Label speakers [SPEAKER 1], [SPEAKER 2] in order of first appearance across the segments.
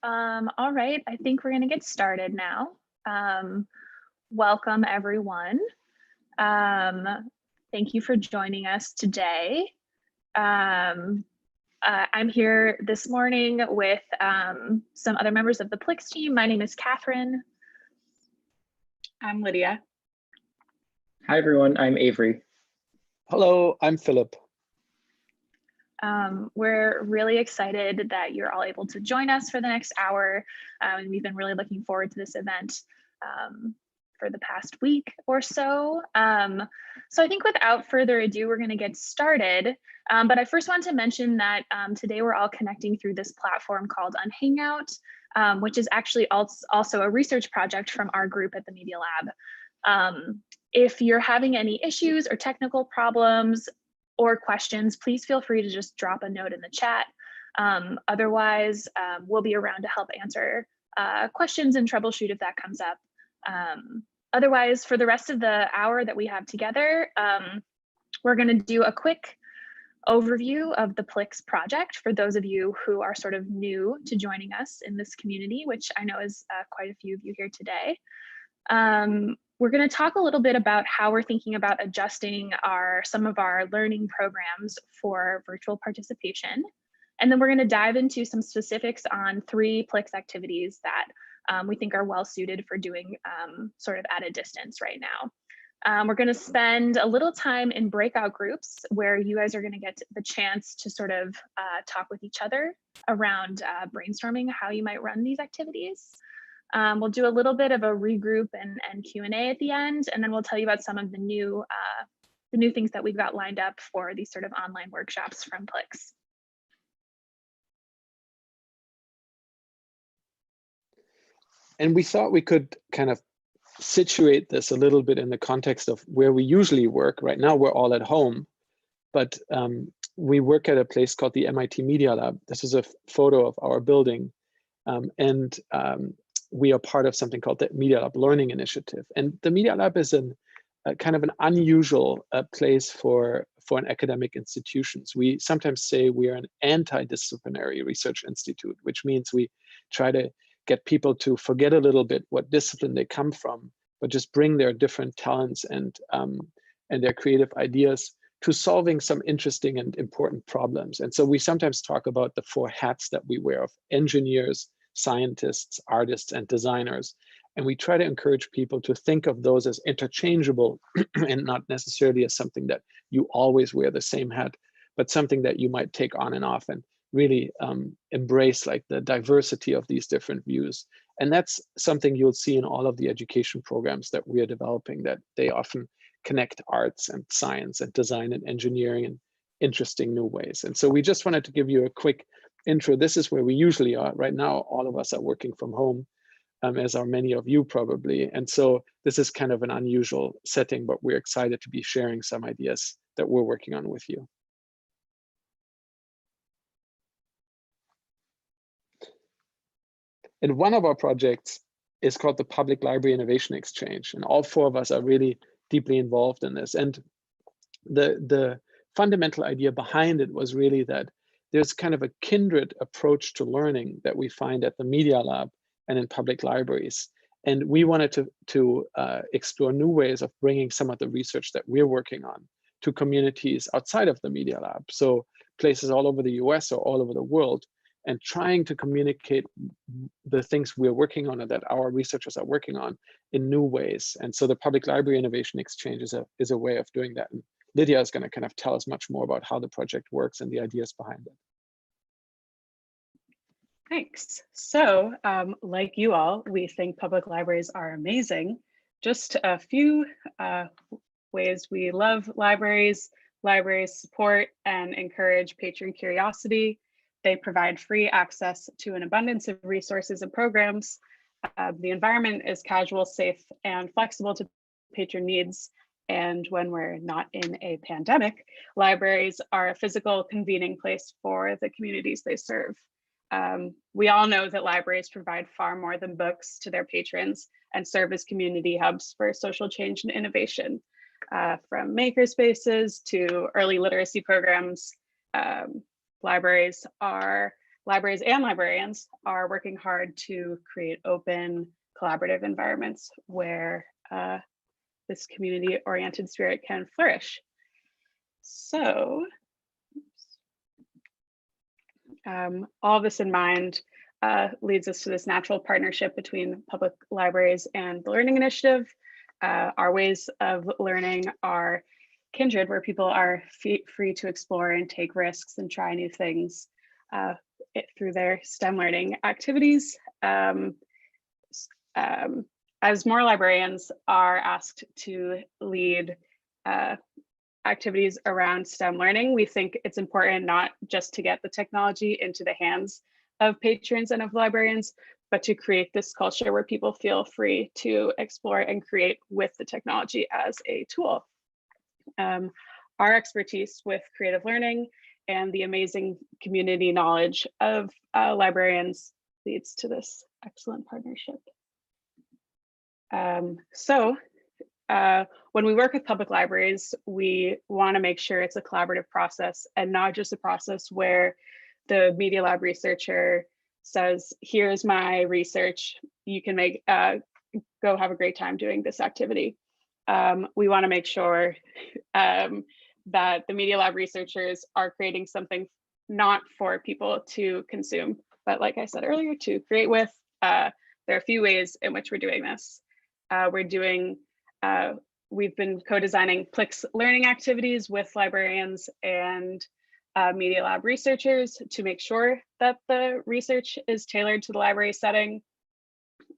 [SPEAKER 1] All right, I think we're going to get started now. Welcome, everyone. Thank you for joining us today. I'm here this morning with some other members of the PLIX team. My name is Catherine.
[SPEAKER 2] I'm Lydia.
[SPEAKER 3] Hi, everyone. I'm Avery.
[SPEAKER 4] Hello, I'm Philip.
[SPEAKER 1] We're really excited that you're all able to join us for the next hour. And we've been really looking forward to this event for the past week or so. So I think without further ado, we're going to get started. But I first want to mention that today we're all connecting through this platform called Unhangout, which is actually also a research project from our group at the Media Lab. If you're having any issues or technical problems or questions, please feel free to just drop a note in the chat. Otherwise, we'll be around to help answer questions and troubleshoot if that comes up. Otherwise, for the rest of the hour that we have together, we're going to do a quick overview of the PLIX project for those of you who are sort of new to joining us in this community, which I know is quite a few of you here today. We're going to talk a little bit about how we're thinking about adjusting some of our learning programs for virtual participation. And then we're going to dive into some specifics on 3 PLIX activities that we think are well suited for doing sort of at a distance right now. We're going to spend a little time in breakout groups where you guys are going to get the chance to sort of talk with each other around brainstorming how you might run these activities. We'll do a little bit of a regroup and Q&A at the end, and then we'll tell you about some of the new things that we've got lined up for these sort of online workshops from PLIX.
[SPEAKER 4] And we thought we could kind of situate this a little bit in the context of where we usually work. Right now, we're all at home, but we work at a place called the MIT Media Lab. This is a photo of our building. We are part of something called the Media Lab Learning Initiative. And the Media Lab is kind of an unusual place for an academic institutions. We sometimes say we are an anti-disciplinary research institute, which means we try to get people to forget a little bit what discipline they come from, but just bring their different talents and their creative ideas to solving some interesting and important problems. And so we sometimes talk about the 4 hats that we wear of engineers, scientists, artists, and designers. And we try to encourage people to think of those as interchangeable and not necessarily as something that you always wear the same hat, but something that you might take on and off and really embrace like the diversity of these different views. And that's something you'll see in all of the education programs that we are developing, that they often connect arts and science and design and engineering in interesting new ways. And so we just wanted to give you a quick intro. This is where we usually are. Right now, all of us are working from home, as are many of you probably. And so this is kind of an unusual setting, but we're excited to be sharing some ideas that we're working on with you. And one of our projects is called the Public Library Innovation Exchange. And all 4 of us are really deeply involved in this. And the fundamental idea behind it was really that there's kind of a kindred approach to learning that we find at the Media Lab and in public libraries. And we wanted to explore new ways of bringing some of the research that we're working on to communities outside of the Media Lab. So places all over the US or all over the world, and trying to communicate the things we're working on or that our researchers are working on in new ways. And so the Public Library Innovation Exchange is a way of doing that. And Lydia is going to kind of tell us much more about how the project works and the ideas behind it.
[SPEAKER 2] Thanks. So like you all, we think public libraries are amazing. Just a few ways we love libraries. Libraries support and encourage patron curiosity. They provide free access to an abundance of resources and programs. The environment is casual, safe, and flexible to patron needs. And when we're not in a pandemic, libraries are a physical convening place for the communities they serve. We all know that libraries provide far more than books to their patrons and serve as community hubs for social change and innovation. From makerspaces to early literacy programs, libraries are libraries and librarians are working hard to create open, collaborative environments where this community-oriented spirit can flourish. So, all this in mind leads us to this natural partnership between public libraries and the Learning Initiative. Our ways of learning are kindred, where people are free to explore and take risks and try new things through their STEM learning activities. As more librarians are asked to lead activities around STEM learning, we think it's important not just to get the technology into the hands of patrons and of librarians, but to create this culture where people feel free to explore and create with the technology as a tool. Our expertise with creative learning and the amazing community knowledge of librarians leads to this excellent partnership. When we work with public libraries, we want to make sure it's a collaborative process and not just a process where the Media Lab researcher says, here's my research, you can go have a great time doing this activity. We want to make sure that the Media Lab researchers are creating something not for people to consume, but like I said earlier, to create with. There are a few ways in which we're doing this. We've been co-designing PLIX learning activities with librarians and Media Lab researchers to make sure that the research is tailored to the library setting.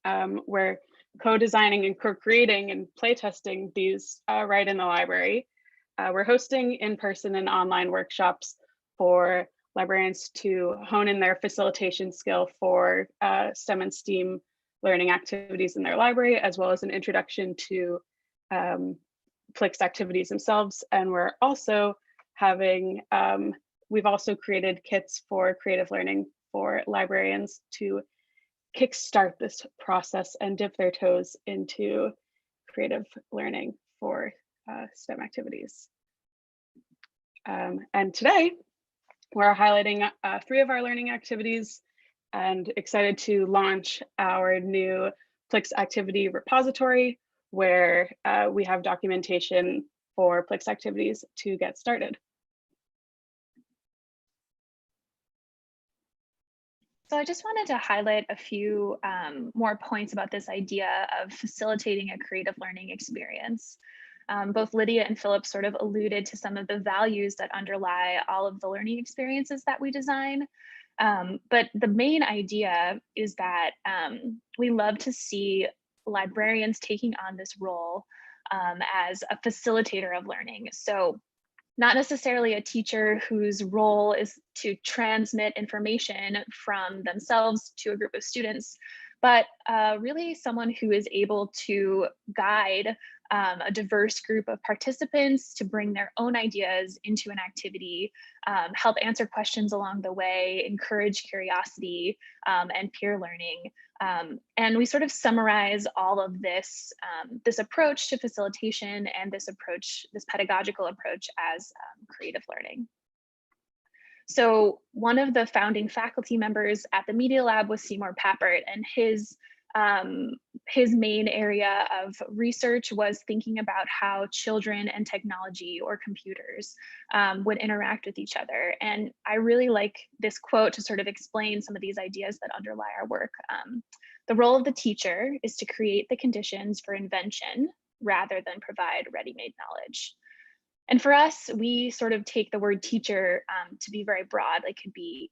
[SPEAKER 2] We're co-designing and co-creating and playtesting these right in the library. We're hosting in-person and online workshops for librarians to hone in their facilitation skill for STEM and STEAM learning activities in their library, as well as an introduction to PLIX activities themselves. And we're also having, we've also created kits for creative learning for librarians to kickstart this process and dip their toes into creative learning for STEM activities. And today, we're highlighting 3 of our learning activities and excited to launch our new PLIX activity repository, where we have documentation for PLIX activities to get started.
[SPEAKER 1] So I just wanted to highlight a few more points about this idea of facilitating a creative learning experience. Both Lydia and Philip sort of alluded to some of the values that underlie all of the learning experiences that we design. But the main idea is that we love to see librarians taking on this role as a facilitator of learning. So not necessarily a teacher whose role is to transmit information from themselves to a group of students, but really someone who is able to guide a diverse group of participants to bring their own ideas into an activity, help answer questions along the way, encourage curiosity and peer learning. And we sort of summarize all of this, this approach to facilitation and this pedagogical approach as creative learning. So one of the founding faculty members at the Media Lab was Seymour Papert, and his main area of research was thinking about how children and technology or computers would interact with each other. And I really like this quote to sort of explain some of these ideas that underlie our work. The role of the teacher is to create the conditions for invention rather than provide ready-made knowledge. And for us, we sort of take the word teacher to be very broad. It could be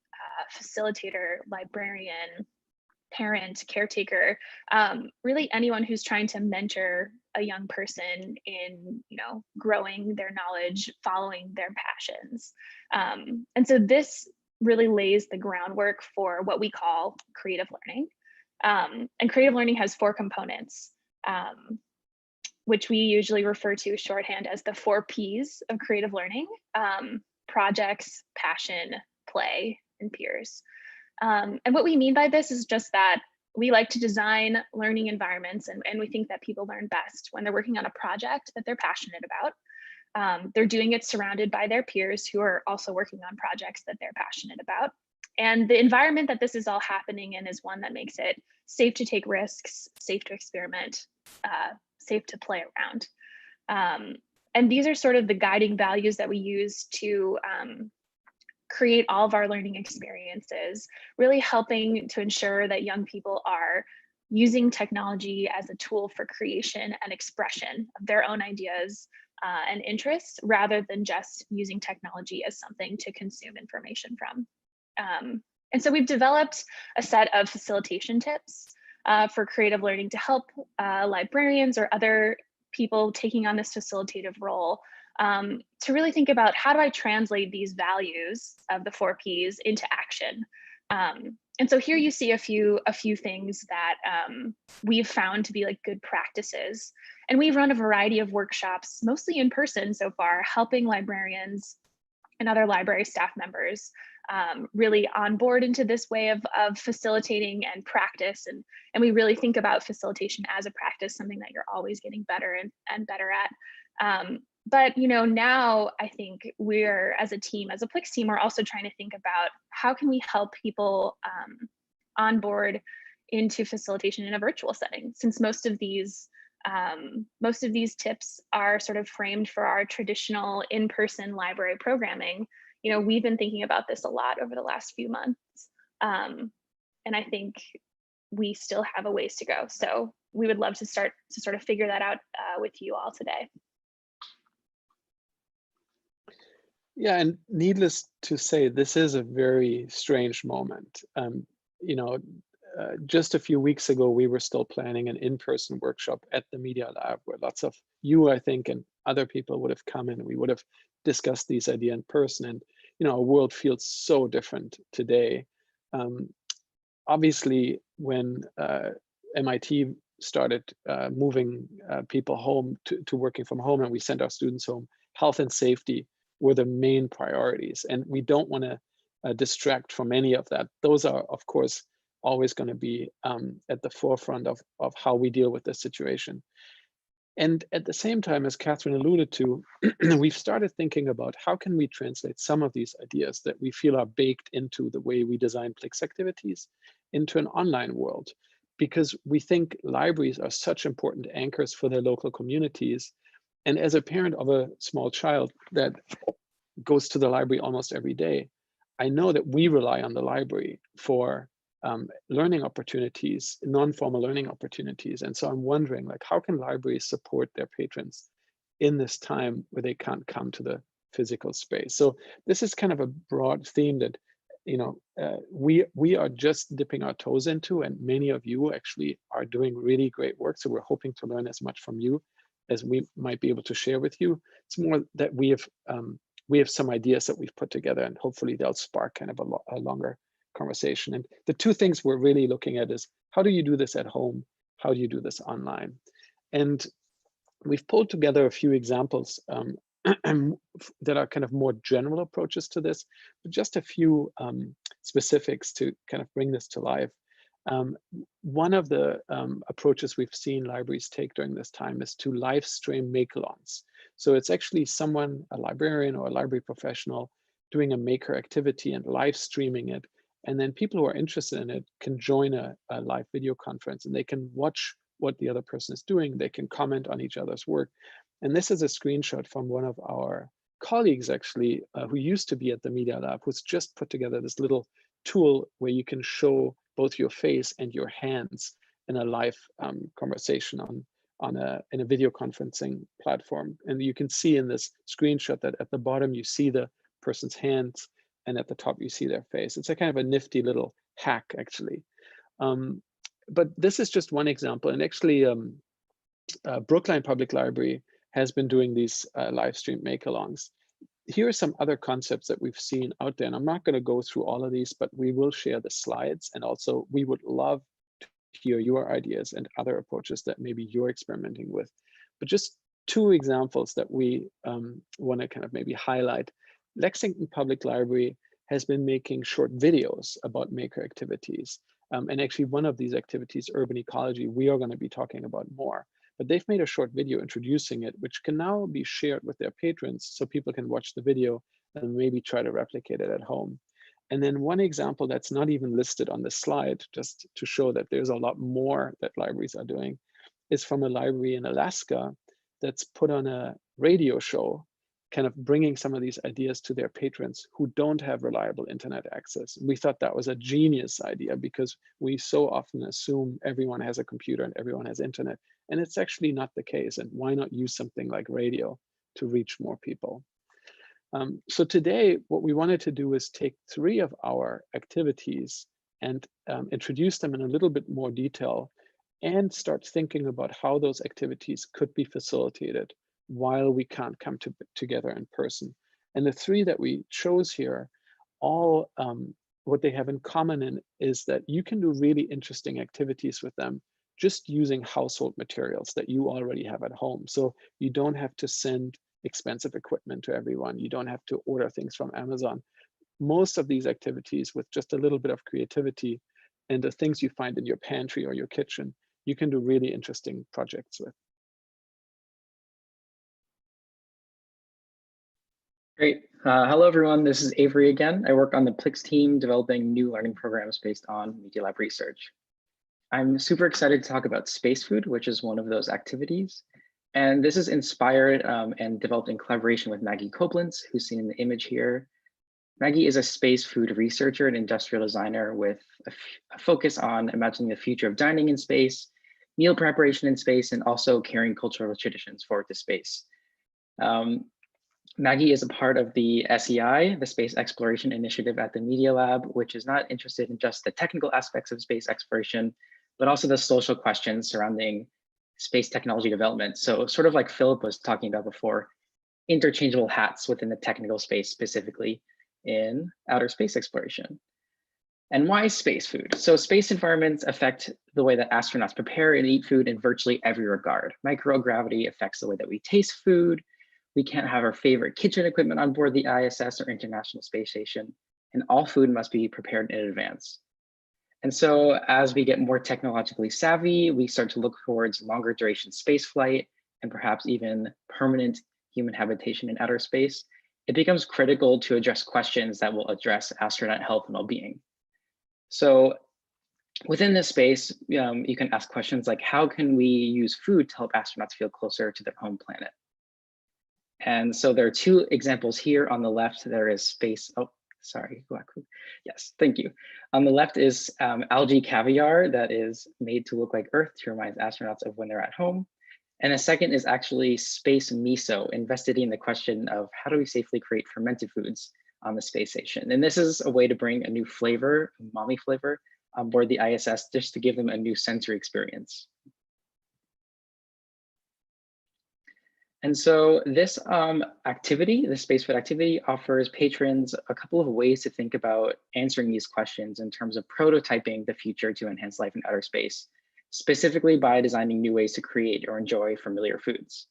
[SPEAKER 1] facilitator, librarian, parent, caretaker, really anyone who's trying to mentor a young person in, growing their knowledge, following their passions. And so this really lays the groundwork for what we call creative learning. And creative learning has 4 components, which we usually refer to shorthand as the 4 Ps of creative learning: projects, passion, play, and peers. And what we mean by this is just that we like to design learning environments, and we think that people learn best when they're working on a project that they're passionate about. They're doing it surrounded by their peers who are also working on projects that they're passionate about. And the environment that this is all happening in is one that makes it safe to take risks, safe to experiment, safe to play around. And these are sort of the guiding values that we use to create all of our learning experiences, really helping to ensure that young people are using technology as a tool for creation and expression of their own ideas and interests, rather than just using technology as something to consume information from. And so we've developed a set of facilitation tips for creative learning to help librarians or other people taking on this facilitative role to really think about, how do I translate these values of the 4 Ps into action? And so here you see a few things that we've found to be like good practices. And we've run a variety of workshops, mostly in person so far, helping librarians and other library staff members really on board into this way of facilitating and practice. And we really think about facilitation as a practice, something that you're always getting better and better at. But now I think we're, as a team, as a PLIX team, we're also trying to think about how can we help people on board into facilitation in a virtual setting, since most of these tips are sort of framed for our traditional in-person library programming. We've been thinking about this a lot over the last few months. And I think we still have a ways to go. So we would love to start to sort of figure that out with you all today.
[SPEAKER 4] Yeah, and needless to say, this is a very strange moment. Just a few weeks ago, we were still planning an in-person workshop at the Media Lab, where lots of you, I think, and other people would have come in. We would have discussed these ideas in person, and our world feels so different today. Obviously, when MIT started moving people home to working from home, and we sent our students home, health and safety were the main priorities, and we don't want to distract from any of that. Those are, of course, always going to be at the forefront of how we deal with this situation. And at the same time, as Catherine alluded to, we've started thinking about how can we translate some of these ideas that we feel are baked into the way we design PLIX activities into an online world, because we think libraries are such important anchors for their local communities. And as a parent of a small child that goes to the library almost every day, I know that we rely on the library for learning opportunities, non-formal learning opportunities. And so I'm wondering, like, how can libraries support their patrons in this time where they can't come to the physical space? So this is kind of a broad theme that we are just dipping our toes into, and many of you actually are doing really great work. So we're hoping to learn as much from you as we might be able to share with you. It's more that we have some ideas that we've put together, and hopefully they'll spark kind of a longer conversation. And the 2 things we're really looking at is, how do you do this at home? How do you do this online? And we've pulled together a few examples that are kind of more general approaches to this, but just a few specifics to kind of bring this to life. One of the approaches we've seen libraries take during this time is to live stream make-alongs. So it's actually someone, a librarian or a library professional, doing a maker activity and live streaming it. And then people who are interested in it can join a live video conference, and they can watch what the other person is doing. They can comment on each other's work. And this is a screenshot from one of our colleagues, actually, who used to be at the Media Lab, who's just put together this little tool where you can show both your face and your hands in a live conversation in a video conferencing platform. And you can see in this screenshot that at the bottom you see the person's hands, and at the top you see their face. It's a kind of a nifty little hack, actually. But this is just one example. And actually, Brookline Public Library has been doing these live stream make-alongs. Here are some other concepts that we've seen out there, and I'm not going to go through all of these, but we will share the slides. And also, we would love to hear your ideas and other approaches that maybe you're experimenting with. But just 2 examples that we want to kind of maybe highlight. Lexington Public Library has been making short videos about maker activities. And actually, one of these activities, urban ecology, we are going to be talking about more. But they've made a short video introducing it, which can now be shared with their patrons so people can watch the video and maybe try to replicate it at home. And then one example that's not even listed on the slide, just to show that there's a lot more that libraries are doing, is from a library in Alaska that's put on a radio show, kind of bringing some of these ideas to their patrons who don't have reliable internet access. We thought that was a genius idea because we so often assume everyone has a computer and everyone has internet, and it's actually not the case. And why not use something like radio to reach more people? So today, what we wanted to do is take 3 of our activities and introduce them in a little bit more detail and start thinking about how those activities could be facilitated while we can't come together in person. And the 3 that we chose here, all what they have in common is that you can do really interesting activities with them just using household materials that you already have at home. So you don't have to send expensive equipment to everyone. You don't have to order things from Amazon. Most of these activities, with just a little bit of creativity and the things you find in your pantry or your kitchen, you can do really interesting projects with.
[SPEAKER 3] Great. Hello, everyone. This is Avery again. I work on the PLIX team developing new learning programs based on Media Lab research. I'm super excited to talk about space food, which is one of those activities. And this is inspired and developed in collaboration with Maggie Koblenz, who's seen in the image here. Maggie is a space food researcher and industrial designer with a focus on imagining the future of dining in space, meal preparation in space, and also carrying cultural traditions forward to space. Maggie is a part of the SEI, the Space Exploration Initiative at the Media Lab, which is not interested in just the technical aspects of space exploration, but also the social questions surrounding space technology development. So sort of like Philip was talking about before, interchangeable hats within the technical space, specifically in outer space exploration. And why space food? So space environments affect the way that astronauts prepare and eat food in virtually every regard. Microgravity affects the way that we taste food. We can't have our favorite kitchen equipment on board the ISS or International Space Station, and all food must be prepared in advance. And so as we get more technologically savvy, we start to look towards longer duration space flight and perhaps even permanent human habitation in outer space. It becomes critical to address questions that will address astronaut health and well-being. So within this space, you can ask questions like, how can we use food to help astronauts feel closer to their home planet? And so there are 2 examples here. On the left, there is space. Oh, sorry. Yes, thank you. On the left is algae caviar that is made to look like Earth to remind astronauts of when they're at home. And a second is actually space miso, investigating the question of how do we safely create fermented foods on the space station. And this is a way to bring a new flavor, umami flavor, on board the ISS just to give them a new sensory experience. And so this activity, the space food activity, offers patrons a couple of ways to think about answering these questions in terms of prototyping the future to enhance life in outer space, specifically by designing new ways to create or enjoy familiar foods.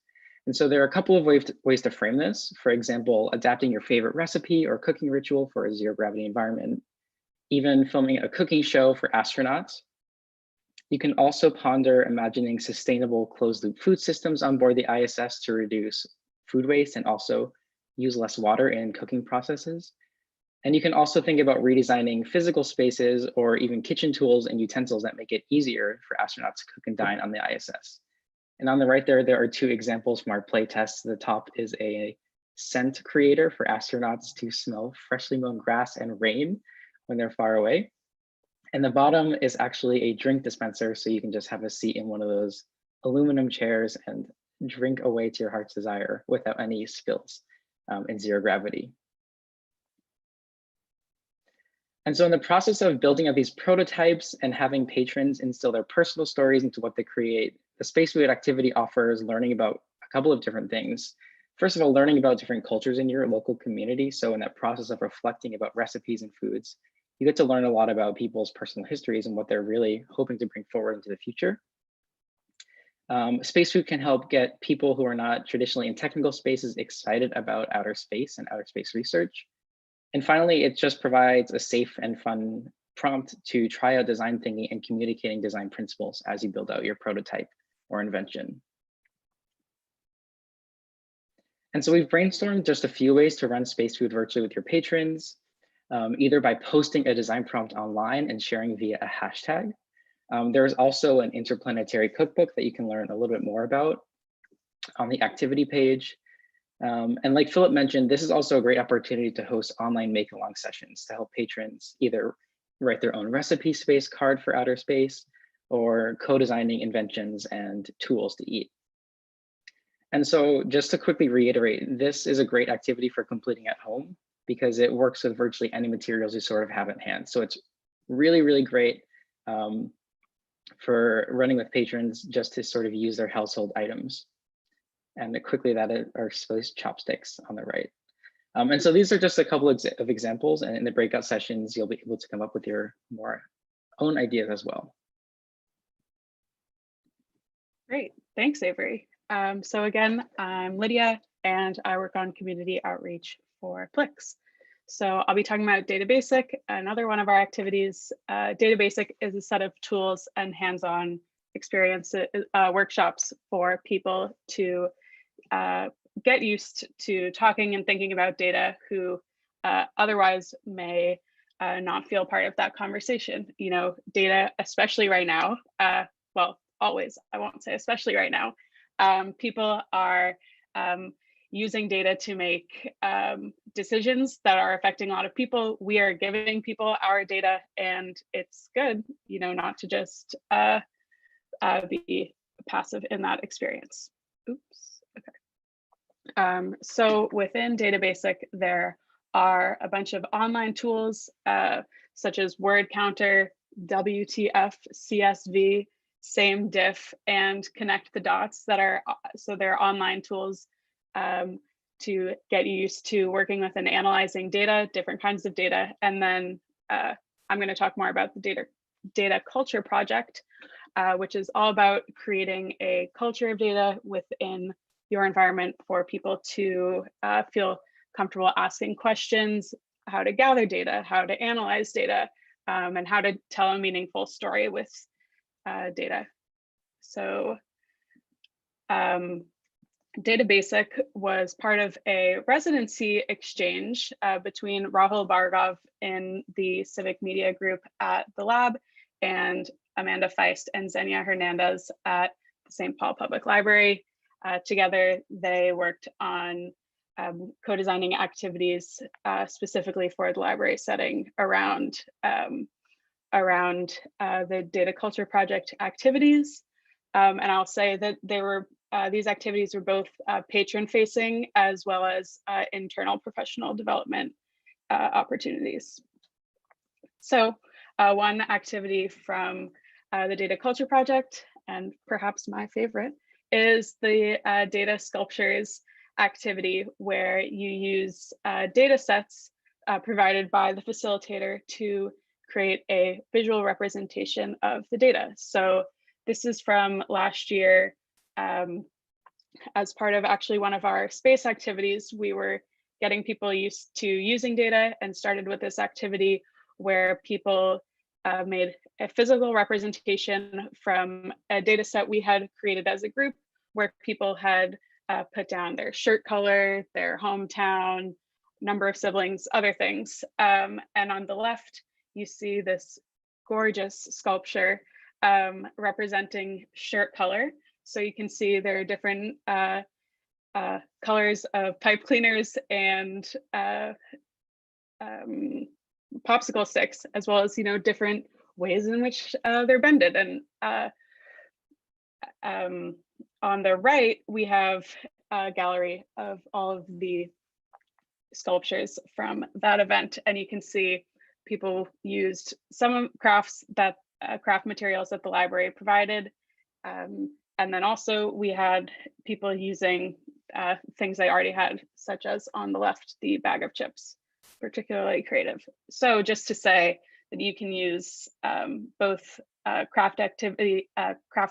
[SPEAKER 3] And so there are a couple of ways to frame this. For example, adapting your favorite recipe or cooking ritual for a zero gravity environment, even filming a cooking show for astronauts. You can also ponder imagining sustainable closed loop food systems on board the ISS to reduce food waste and also use less water in cooking processes. And you can also think about redesigning physical spaces or even kitchen tools and utensils that make it easier for astronauts to cook and dine on the ISS. And on the right there are 2 examples from our play test. The top is a scent creator for astronauts to smell freshly mown grass and rain when they're far away. And the bottom is actually a drink dispenser, so you can just have a seat in one of those aluminum chairs and drink away to your heart's desire without any spills in zero gravity. And so in the process of building up these prototypes and having patrons instill their personal stories into what they create, the space food activity offers learning about a couple of different things. First of all, learning about different cultures in your local community. So in that process of reflecting about recipes and foods, you get to learn a lot about people's personal histories and what they're really hoping to bring forward into the future. Space food can help get people who are not traditionally in technical spaces excited about outer space and outer space research. And finally, it just provides a safe and fun prompt to try out design thinking and communicating design principles as you build out your prototype or invention. And so we've brainstormed just a few ways to run space food virtually with your patrons. either by posting a design prompt online and sharing via a hashtag. There's also an interplanetary cookbook that you can learn a little bit more about on the activity page. And like Philip mentioned, this is also a great opportunity to host online make-along sessions to help patrons either write their own recipe space card for outer space or co-designing inventions and tools to eat. And so just to quickly reiterate, this is a great activity for completing at home because it works with virtually any materials you sort of have at hand. So it's really, really great for running with patrons just to sort of use their household items. And quickly that are supposed chopsticks on the right. And so these are just a couple of examples, and in the breakout sessions, you'll be able to come up with your more own ideas as well.
[SPEAKER 2] Great, thanks, Avery. So again, I'm Lydia, and I work on community outreach for PLIX. So I'll be talking about DataBasic, another one of our activities. DataBasic is a set of tools and hands-on experience workshops for people to get used to talking and thinking about data who otherwise may not feel part of that conversation. You know, data, especially right now, well, always, I won't say especially right now, people are using data to make decisions that are affecting a lot of people. We are giving people our data, and it's good, you know, not to just be passive in that experience. Oops, okay. So within DataBasic, there are a bunch of online tools such as word counter, WTF, CSV, same diff, and connect the dots that are, so they're online tools to get you used to working with and analyzing data, different kinds of data. And then I'm going to talk more about the data culture project, which is all about creating a culture of data within your environment for people to feel comfortable asking questions, how to gather data, how to analyze data, and how to tell a meaningful story with data. So DataBasic was part of a residency exchange between Rahul Bhargav in the civic media group at the lab and Amanda Feist and Xenia Hernandez at the St. Paul Public Library. Together, they worked on co-designing activities specifically for the library setting around the data culture project activities. And I'll say that they were these activities were both patron-facing as well as internal professional development opportunities. So one activity from the data culture project, and perhaps my favorite, is the data sculptures activity, where you use data sets provided by the facilitator to create a visual representation of the data. So this is from last year. As part of actually one of our space activities, we were getting people used to using data and started with this activity where people made a physical representation from a data set we had created as a group, where people had put down their shirt color, their hometown, number of siblings, other things. And on the left, you see this gorgeous sculpture representing shirt color. So you can see there are different colors of pipe cleaners and popsicle sticks, as well as, you know, different ways in which they're bended. And on the right, we have a gallery of all of the sculptures from that event, and you can see people used some crafts that craft materials that the library provided. And then also we had people using things they already had, such as on the left, the bag of chips, particularly creative. So just to say that you can use both craft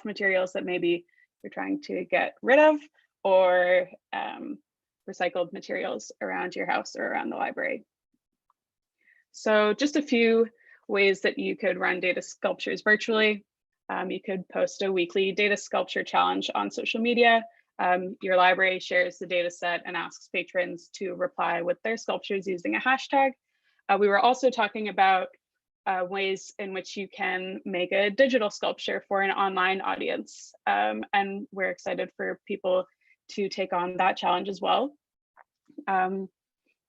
[SPEAKER 2] materials that maybe you're trying to get rid of, or recycled materials around your house or around the library. So just a few ways that you could run data sculptures virtually. You could post a weekly data sculpture challenge on social media. Your library shares the data set and asks patrons to reply with their sculptures using a hashtag. We were also talking about ways in which you can make a digital sculpture for an online audience. And we're excited for people to take on that challenge as well.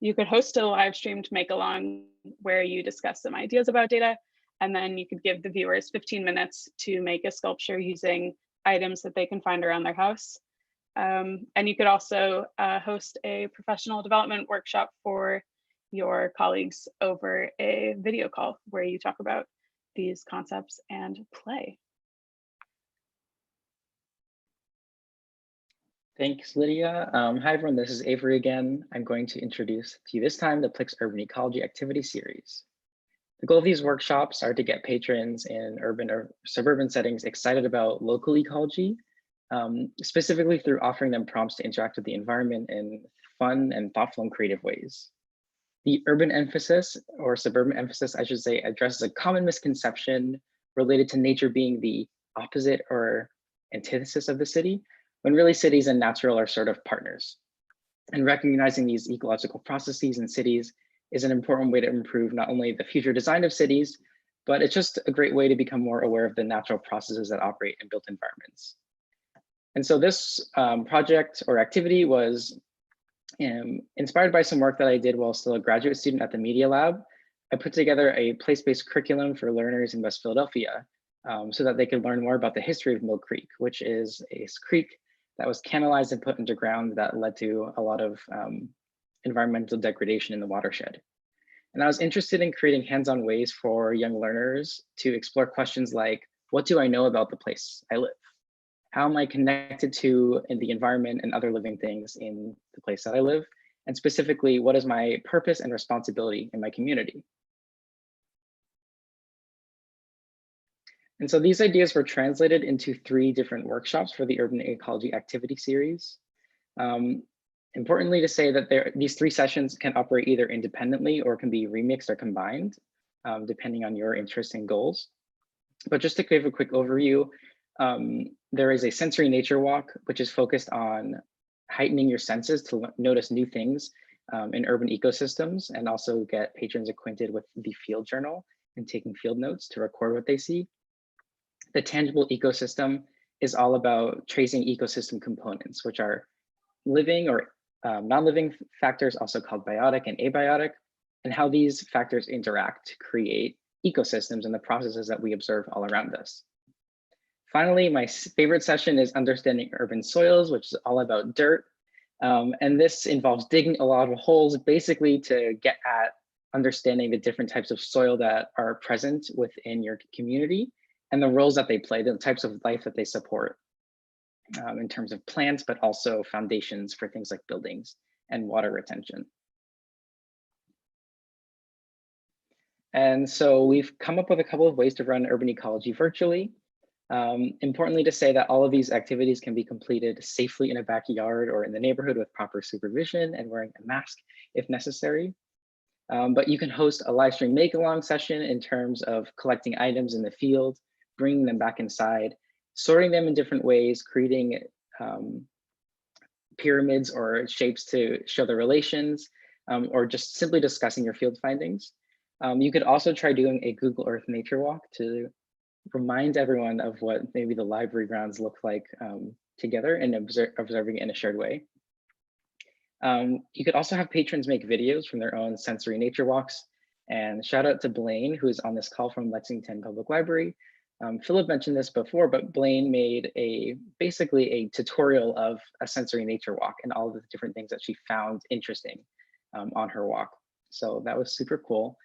[SPEAKER 2] You could host a live streamed make along where you discuss some ideas about data, and then you could give the viewers 15 minutes to make a sculpture using items that they can find around their house. And you could also host a professional development workshop for your colleagues over a video call where you talk about these concepts and play.
[SPEAKER 3] Thanks, Lydia. Hi, everyone. This is Avery again. I'm going to introduce to you this time the PLIX Urban Ecology Activity Series. The goal of these workshops are to get patrons in urban or suburban settings excited about local ecology, specifically through offering them prompts to interact with the environment in fun and thoughtful and creative ways. The urban emphasis, or suburban emphasis, I should say, addresses a common misconception related to nature being the opposite or antithesis of the city, when really cities and natural are sort of partners. And recognizing these ecological processes in cities is an important way to improve not only the future design of cities, but it's just a great way to become more aware of the natural processes that operate in built environments. And so this project or activity was inspired by some work that I did while still a graduate student at the Media Lab. I put together a place-based curriculum for learners in West Philadelphia so that they could learn more about the history of Mill Creek, which is a creek that was canalized and put underground that led to a lot of environmental degradation in the watershed. And I was interested in creating hands-on ways for young learners to explore questions like, what do I know about the place I live? How am I connected to the environment and other living things in the place that I live? And specifically, what is my purpose and responsibility in my community? And so these ideas were translated into 3 different workshops for the Urban Ecology Activity Series. Importantly to say that these 3 sessions can operate either independently or can be remixed or combined, depending on your interests and goals. But just to give a quick overview, there is a sensory nature walk, which is focused on heightening your senses to notice new things in urban ecosystems, and also get patrons acquainted with the field journal and taking field notes to record what they see. The tangible ecosystem is all about tracing ecosystem components, which are living or non-living factors, also called biotic and abiotic, and how these factors interact to create ecosystems and the processes that we observe all around us. Finally, my favorite session is Understanding Urban Soils, which is all about dirt. And this involves digging a lot of holes, basically to get at understanding the different types of soil that are present within your community and the roles that they play, the types of life that they support in terms of plants, but also foundations for things like buildings and water retention. And so we've come up with a couple of ways to run urban ecology virtually. Importantly to say that all of these activities can be completed safely in a backyard or in the neighborhood with proper supervision and wearing a mask if necessary. But you can host a live stream make-along session in terms of collecting items in the field, bringing them back inside, sorting them in different ways, creating pyramids or shapes to show the relations, or just simply discussing your field findings. You could also try doing a Google Earth nature walk to remind everyone of what maybe the library grounds look like together and observing it in a shared way. You could also have patrons make videos from their own sensory nature walks. And shout out to Blaine, who is on this call from Lexington Public Library. Philip mentioned this before, but Blaine made basically a tutorial of a sensory nature walk and all of the different things that she found interesting on her walk. So that was super cool.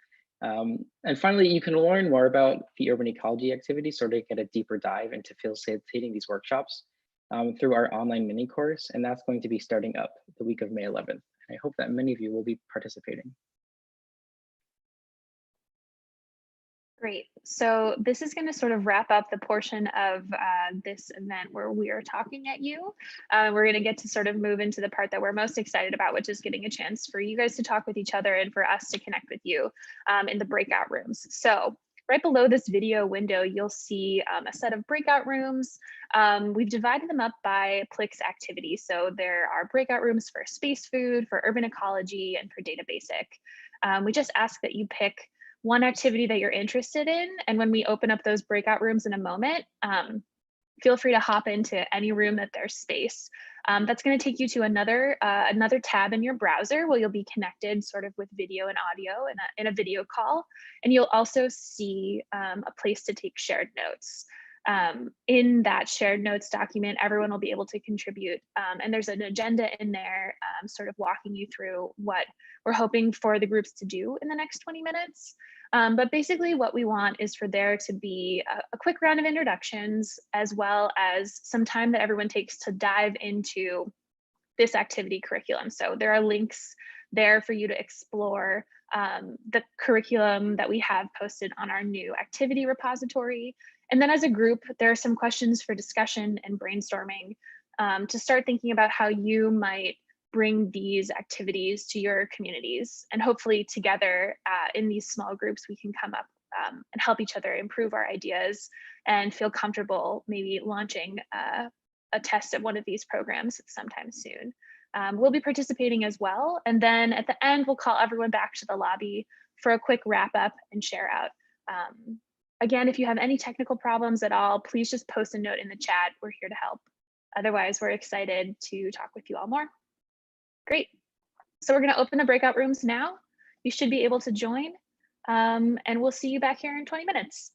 [SPEAKER 3] And finally, you can learn more about the urban ecology activity, sort of get a deeper dive into facilitating these workshops through our online mini course. And that's going to be starting up the week of May 11th. And I hope that many of you will be participating.
[SPEAKER 1] Great. So this is going to sort of wrap up the portion of this event where we are talking at you. We're going to get to sort of move into the part that we're most excited about, which is getting a chance for you guys to talk with each other and for us to connect with you in the breakout rooms. So right below this video window, you'll see a set of breakout rooms. We've divided them up by PLIX activities. So there are breakout rooms for space food, for urban ecology, and for DataBasic. We just ask that you pick one activity that you're interested in. And when we open up those breakout rooms in a moment, feel free to hop into any room that there's space. That's going to take you to another tab in your browser where you'll be connected sort of with video and audio in a video call. And you'll also see a place to take shared notes. In that shared notes document, everyone will be able to contribute. And there's an agenda in there sort of walking you through what we're hoping for the groups to do in the next 20 minutes. But basically what we want is for there to be a quick round of introductions, as well as some time that everyone takes to dive into this activity curriculum. So there are links there for you to explore the curriculum that we have posted on our new activity repository. And then as a group, there are some questions for discussion and brainstorming to start thinking about how you might bring these activities to your communities. And hopefully together in these small groups, we can come up and help each other improve our ideas and feel comfortable maybe launching a test of one of these programs sometime soon. We'll be participating as well. And then at the end, we'll call everyone back to the lobby for a quick wrap up and share out. Again, if you have any technical problems at all, please just post a note in the chat. We're here to help. Otherwise, we're excited to talk with you all more. Great. So we're going to open the breakout rooms now. You should be able to join, and we'll see you back here in 20 minutes.